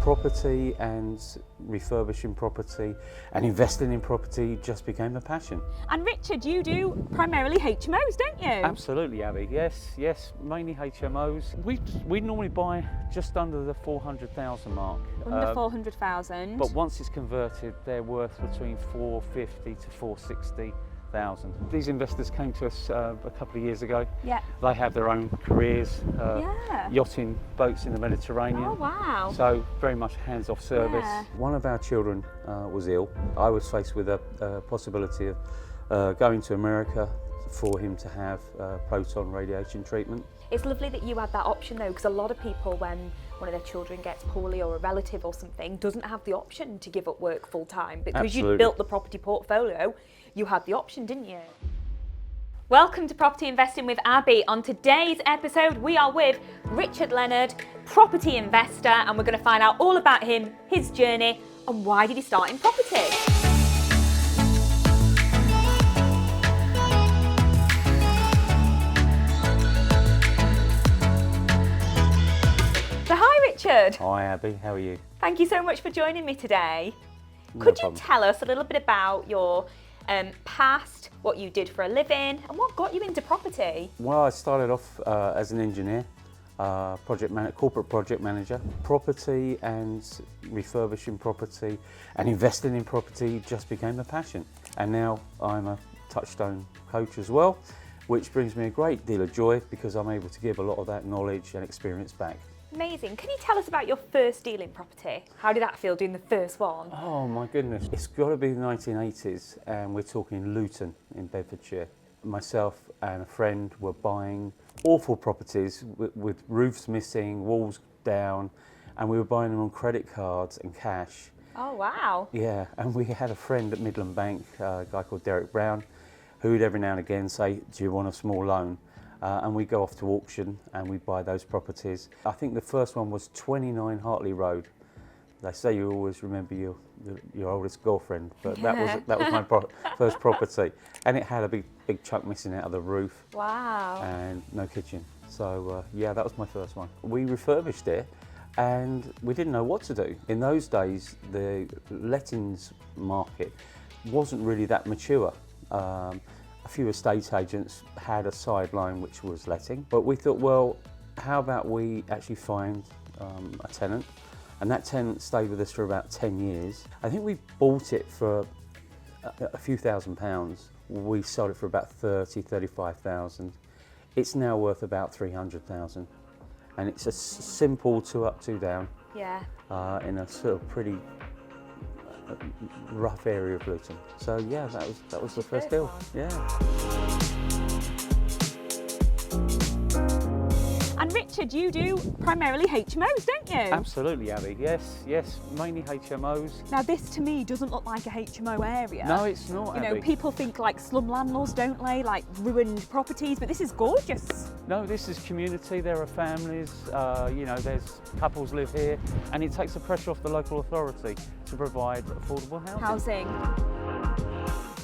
Property and refurbishing property and investing in property just became a passion. And Richard, you do primarily HMOs, don't you? Absolutely, Abby. Yes, mainly HMOs. We normally buy just under the 400,000 mark. Under 400,000. But once it's converted, they're worth between 450 to 460,000. These investors came to us a couple of years ago. Yeah. They have their own careers, yachting boats in the Mediterranean. Oh wow. So very much hands-off service. Yeah. One of our children was ill. I was faced with a possibility of going to America for him to have proton radiation treatment. It's lovely that you had that option though, because a lot of people, when one of their children gets poorly or a relative or something, doesn't have the option to give up work full time. Because Absolutely. you built the property portfolio, you had the option, didn't you? Welcome to Property Investing with Abby. On today's episode, we are with Richard Leonard, property investor, and we're going to find out all about him, his journey, and why did he start in property. So hi Richard. Hi Abby, how are you? Thank you so much for joining me today. No Could you problem. tell us a little bit about your past, what you did for a living, and what got you into property? Well, I started off as an engineer, corporate project manager. Property and refurbishing property and investing in property just became a passion. And now I'm a Touchstone coach as well, which brings me a great deal of joy because I'm able to give a lot of that knowledge and experience back. Amazing. Can you tell us about your first deal in property? How did that feel doing the first one? Oh my goodness, it's got to be the 1980s and we're talking Luton in Bedfordshire. Myself and a friend were buying awful properties with roofs missing, walls down, and we were buying them on credit cards and cash. Oh wow. Yeah, and we had a friend at Midland Bank, a guy called Derek Brown, who would every now and again say, do you want a small loan? And we go off to auction and we buy those properties. I think the first one was 29 Hartley Road. They say you always remember your oldest girlfriend, but that was my first property, and it had a big chunk missing out of the roof. Wow. And no kitchen. So yeah, that was my first one. We refurbished it, and we didn't know what to do. In those days, the lettings market wasn't really that mature. A few estate agents had a sideline which was letting, but we thought, well, how about we actually find a tenant? And that tenant stayed with us for about 10 years. I think we bought it for a few £1,000s. We sold it for about 35,000. It's now worth about 300,000. And it's a simple 2 up, 2 down. Yeah. In a sort of pretty rough area of Luton. So yeah, that was the first deal. one. Yeah. And Richard, you do primarily HMOs, don't you? Absolutely, Abby. Yes, mainly HMOs. Now this to me doesn't look like a HMO area. No, it's not, You know, Abby. people think like slum landlords, don't they? Like ruined properties, but this is gorgeous. No, this is community. There are families. You know, there's couples live here, and it takes the pressure off the local authority to provide affordable housing.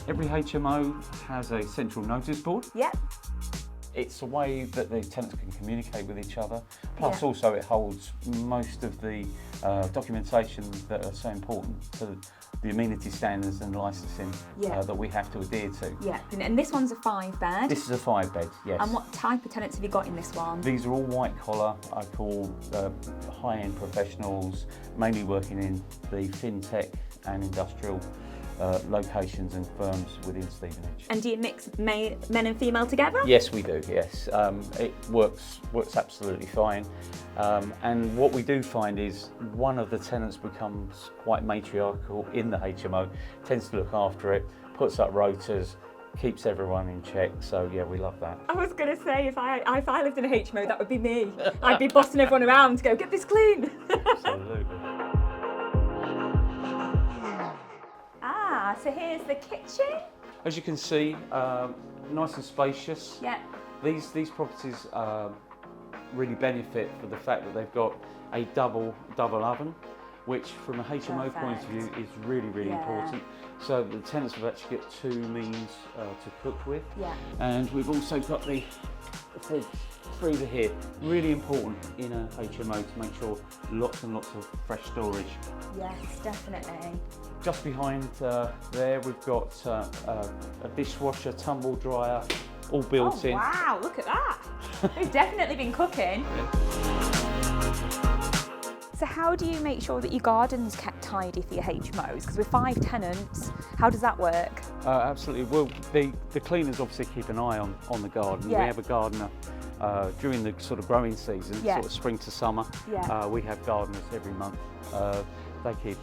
Every HMO has a central notice board. Yep. It's a way that the tenants can communicate with each other. Plus, Yeah. also it holds most of the documentation that are so important to the amenity standards and licensing that we have to adhere to. Yeah, and this one's a 5-bed. This is a 5-bed, yes. And what type of tenants have you got in this one? These are all white collar, I call high-end professionals, mainly working in the fintech and industrial locations and firms within Stevenage. And do you mix men and female together? Yes, we do, yes. It works absolutely fine. And what we do find is one of the tenants becomes quite matriarchal in the HMO, tends to look after it, puts up rotas, keeps everyone in check. So yeah, we love that. I was going to say, if I lived in a HMO, that would be me. I'd be bossing everyone around to go, get this clean. Absolutely. So here's the kitchen. As you can see, nice and spacious. Yeah. These properties really benefit for the fact that they've got a double oven, which from a HMO point of view is really important. So the tenants will actually get 2 means to cook with. Yeah. And we've also got the freezer here, really important in a HMO to make sure lots and lots of fresh storage. Yes, definitely. Just behind there we've got a dishwasher, tumble dryer, all built in. Wow, look at that. They've definitely been cooking. So how do you make sure that your garden's kept tidy for your HMOs? Because with 5 tenants, how does that work? Absolutely. Well, the cleaners obviously keep an eye on the garden. Yeah. We have a gardener during the sort of growing season, Yeah. sort of spring to summer. Yeah. We have gardeners every month. They keep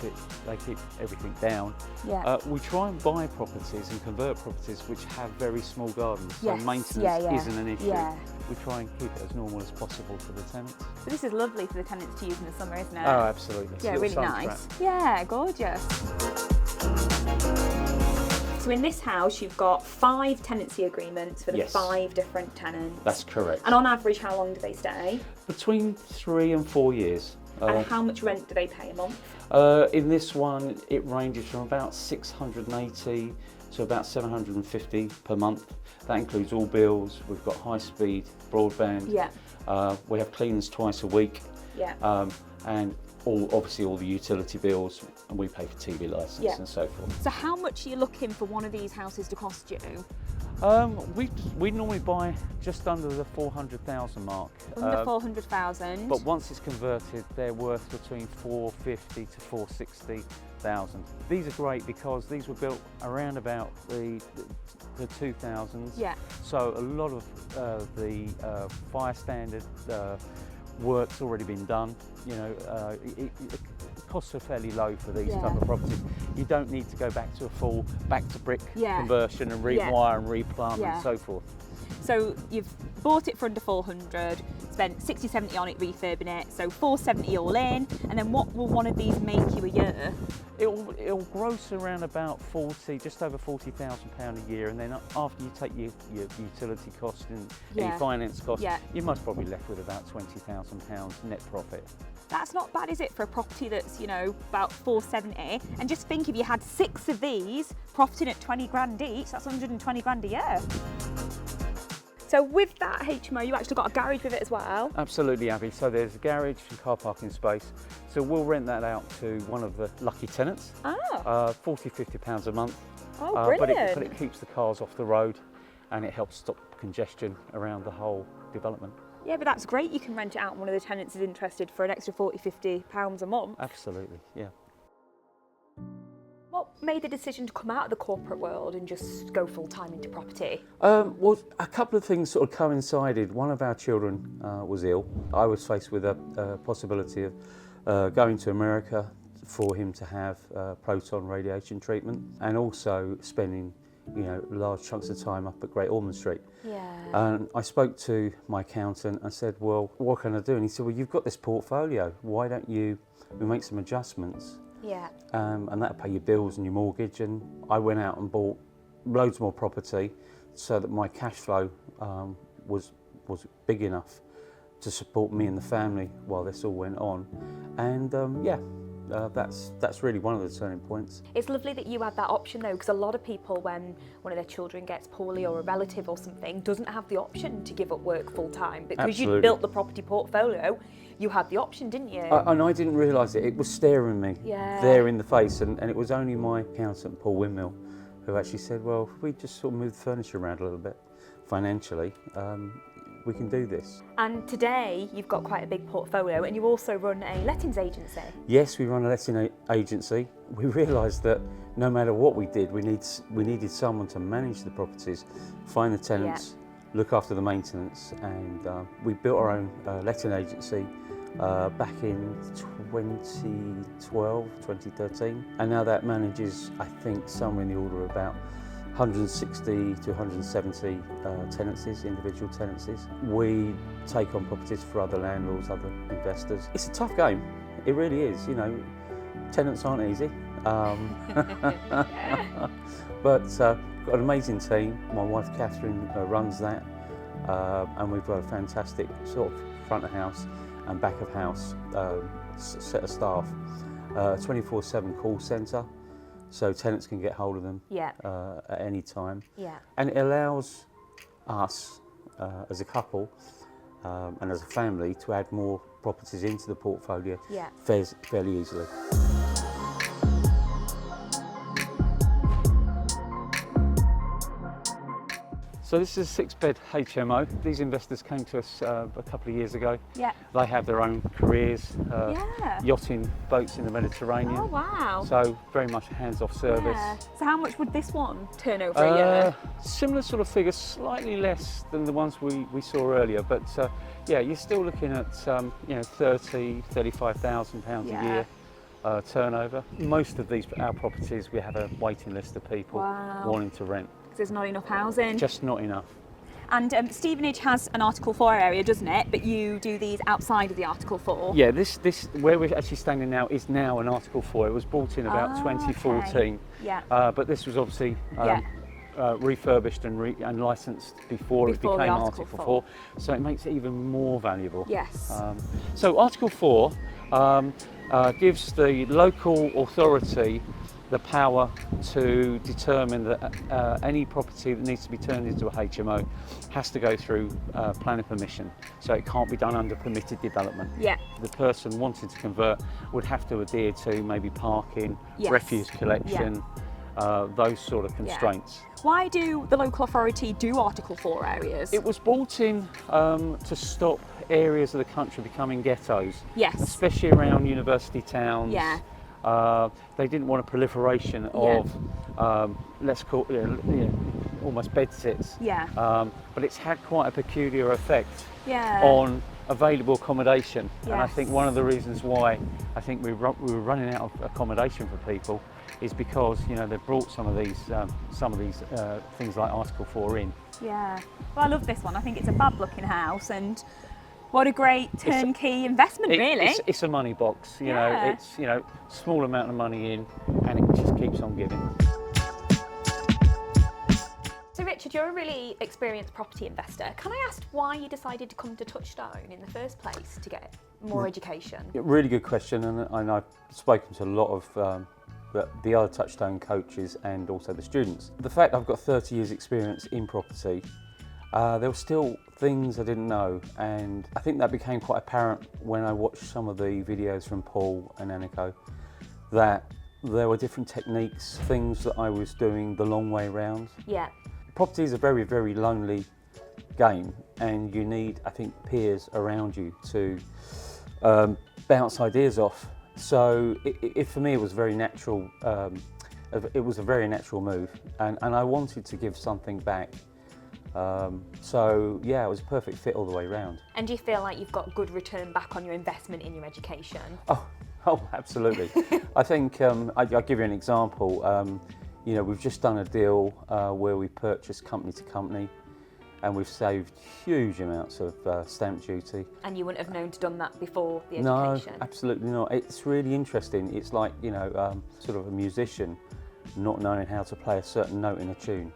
everything down. Yeah. We try and buy properties and convert properties which have very small gardens, so Yes. maintenance isn't an issue. Yeah. We try and keep it as normal as possible for the tenants. So this is lovely for the tenants to use in the summer, isn't it? Oh, absolutely. Yeah, Little really sun nice. trap. Yeah, gorgeous. So in this house, you've got 5 tenancy agreements for the Yes. 5 different tenants. That's correct. And on average, how long do they stay? Between 3 and 4 years. And how much rent do they pay a month? In this one, it ranges from about 680 to about 750 per month. That includes all bills. We've got high-speed broadband. Yeah. We have cleaners twice a week. Yeah. And obviously all the utility bills, and we pay for TV license Yeah. and so forth. So how much are you looking for one of these houses to cost you? We normally buy just under the 400,000 mark. Under 400,000. But once it's converted, they're worth between 450 to 460,000. These are great because these were built around about the 2000s. Yeah. So a lot of the fire standard work's already been done. You know, costs are fairly low for these type of properties. You don't need to go back to a full back to brick conversion and rewire and replumb and so forth. So you've bought it for under 400, spent 60, 70 on it refurbing it, so 470 all in, and then what will one of these make you a year? It'll gross around about 40, just over £40,000 a year, and then after you take your utility cost and any finance cost, you're most probably left with about £20,000 net profit. That's not bad, is it, for a property that's, you know, about 470? And just think if you had 6 of these profiting at 20 grand each, that's 120 grand a year. So with that HMO, you actually got a garage with it as well? Absolutely, Abby. So there's a garage and car parking space. So we'll rent that out to one of the lucky tenants. Oh. £40, £50 a month. Oh, brilliant. But it keeps the cars off the road and it helps stop congestion around the whole development. Yeah, but that's great. You can rent it out and one of the tenants is interested for an extra £40, £50 a month. Absolutely, yeah. What made the decision to come out of the corporate world and just go full-time into property? Well, a couple of things sort of coincided. One of our children was ill. I was faced with a possibility of going to America for him to have proton radiation treatment, and also spending, you know, large chunks of time up at Great Ormond Street. Yeah. And I spoke to my accountant and said, well, what can I do? And he said, well, you've got this portfolio. Why don't we make some adjustments? Yeah. And that'll pay your bills and your mortgage. And I went out and bought loads more property so that my cash flow was big enough to support me and the family while this all went on. And that's really one of the turning points. It's lovely that you had that option though, because a lot of people, when one of their children gets poorly or a relative or something, doesn't have the option to give up work full time. Because Absolutely. you built the property portfolio, you had the option, didn't you? And I didn't realise it. It was staring me there in the face. And it was only my accountant, Paul Windmill, who actually said, well, if we just sort of move the furniture around a little bit financially, we can do this. And today you've got quite a big portfolio and you also run a lettings agency. Yes, we run a letting agency. We realised that no matter what we did, we needed someone to manage the properties, find the tenants, look after the maintenance, and we built our own letting agency back in 2012, 2013, and now that manages, I think, somewhere in the order of about 160 to 170 tenancies, individual tenancies. We take on properties for other landlords, other investors. It's a tough game, it really is. You know, tenants aren't easy, but got an amazing team. My wife Catherine runs that, and we've got a fantastic sort of front of house and back of house set of staff. 24/7 call centre, so tenants can get hold of them at any time. Yeah. And it allows us as a couple and as a family to add more properties into the portfolio Yeah. fairly easily. So this is a 6-bed HMO. These investors came to us a couple of years ago. Yeah. They have their own careers, Yeah. yachting boats in the Mediterranean. Oh wow. So very much a hands-off service. Yeah. So how much would this one turn over a year? Similar sort of figures, slightly less than the ones we saw earlier, but yeah, you're still looking at 35,000 pounds a year turnover. Most of our properties, we have a waiting list of people wanting to rent. There's not enough housing. Just not enough. And Stevenage has an Article 4 area, doesn't it? But you do these outside of the Article 4. Yeah, this where we're actually standing now is now an Article 4. It was brought in about 2014. Okay. Yeah. But this was obviously refurbished and licensed before it Before the became Article Article 4. 4. So it makes it even more valuable. Yes. So Article 4 gives the local authority the power to determine that any property that needs to be turned into a HMO has to go through planning permission. So it can't be done under permitted development. Yeah. The person wanting to convert would have to adhere to maybe parking, Yes. refuse collection, those sort of constraints. Why do the local authority do Article 4 areas? It was brought in to stop areas of the country becoming ghettos. Yes. Especially around university towns. Yeah. They didn't want a proliferation of, let's call it, almost bedsits. Yeah. But it's had quite a peculiar effect Yeah. on available accommodation. And I think Yes. one of the reasons why I think we were running out of accommodation for people is because they brought some of these things like Article 4 in. Yeah. Well, I love this one. I think it's a fab looking house, and what a great turnkey investment, really. It's a money box, you know. It's small amount of money in, and it just keeps on giving. So Richard, you're a really experienced property investor. Can I ask why you decided to come to Touchstone in the first place to get more education? Yeah, really good question, and I've spoken to a lot of the other Touchstone coaches and also the students. The fact I've got 30 years experience in property, there were still things I didn't know, and I think that became quite apparent when I watched some of the videos from Paul and Anniko, that there were different techniques, things that I was doing the long way round. Yeah. Property is a very, very lonely game, and you need, I think, peers around you to bounce ideas off. So for me, it was very natural. It was a very natural move, and I wanted to give something back. So yeah, it was a perfect fit all the way round. And do you feel like you've got good return back on your investment in your education? Oh, absolutely. I think I'll give you an example. We've just done a deal where we purchased company to company, and we've saved huge amounts of stamp duty. And you wouldn't have known to done that before the No, education? absolutely not. It's really interesting. It's like, sort of a musician not knowing how to play a certain note in a tune.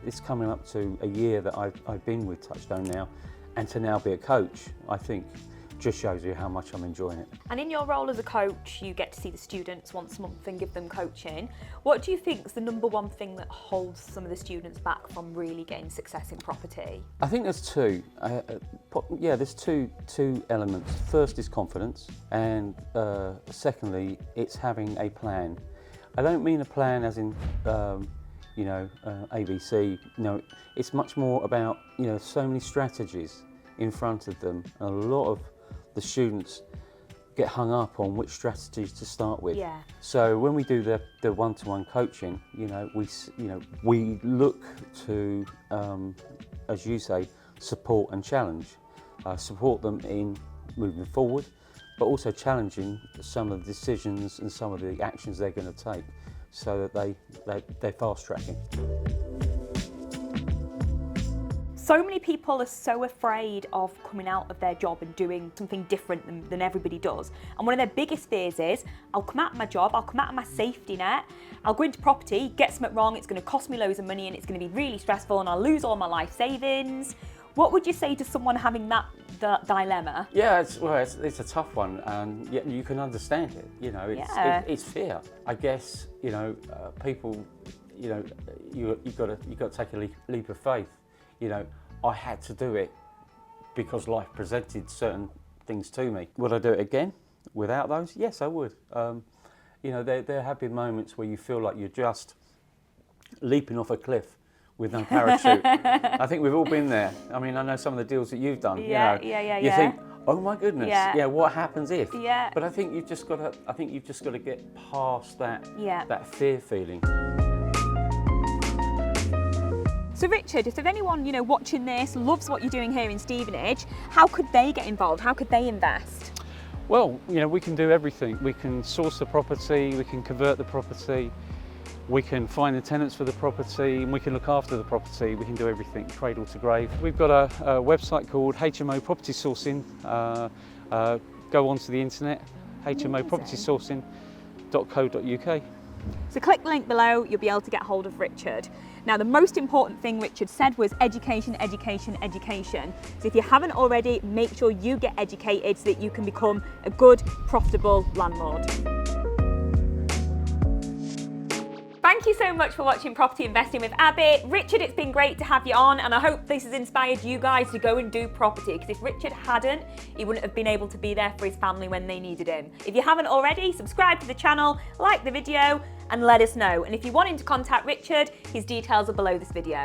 It's coming up to a year that I've been with Touchstone now, and to now be a coach, I think just shows you how much I'm enjoying it. And in your role as a coach, you get to see the students once a month and give them coaching. What do you think is the number one thing that holds some of the students back from really getting success in property? I think there's two. There's two elements. First is confidence, and secondly, it's having a plan. I don't mean a plan as in, ABC. No, it's much more about, so many strategies in front of them. And a lot of the students get hung up on which strategies to start with. Yeah. So when we do the one-to-one coaching, we look to, as you say, support and challenge. Support them in moving forward, but also challenging some of the decisions and some of the actions they're going to take, so that they're fast tracking. So many people are so afraid of coming out of their job and doing something different than everybody does. And one of their biggest fears is, I'll come out of my job, I'll come out of my safety net, I'll go into property, get something wrong, it's going to cost me loads of money and it's going to be really stressful and I'll lose all my life savings. What would you say to someone having that dilemma? Yeah, it's a tough one, and yet you can understand it. It's fear. I guess people. You've got to take a leap of faith. I had to do it because life presented certain things to me. Would I do it again without those? Yes, I would. You know, there have been moments where you feel like you're just leaping off a cliff with no parachute. I think we've all been there. I mean, I know some of the deals that you've done. Yeah, you know, yeah. You think, oh my goodness, Yeah. what happens if? Yeah. But I think you've just got to get past that that fear feeling. So Richard, if there's anyone, you know, watching this, loves what you're doing here in Stevenage, how could they get involved? How could they invest? Well, you know, we can do everything. We can source the property, we can convert the property, we can find the tenants for the property, and we can look after the property. We can do everything, cradle to grave. We've got a website called HMO Property Sourcing. Go onto the internet, hmopropertysourcing.co.uk. So click the link below, you'll be able to get hold of Richard. Now, the most important thing Richard said was education, education, education. So if you haven't already, make sure you get educated so that you can become a good, profitable landlord. Thank you so much for watching Property Investing with Abby. Richard, it's been great to have you on, and I hope this has inspired you guys to go and do property, because if Richard hadn't, he wouldn't have been able to be there for his family when they needed him. If you haven't already, subscribe to the channel, like the video, and let us know. And if you're wanting to contact Richard, his details are below this video.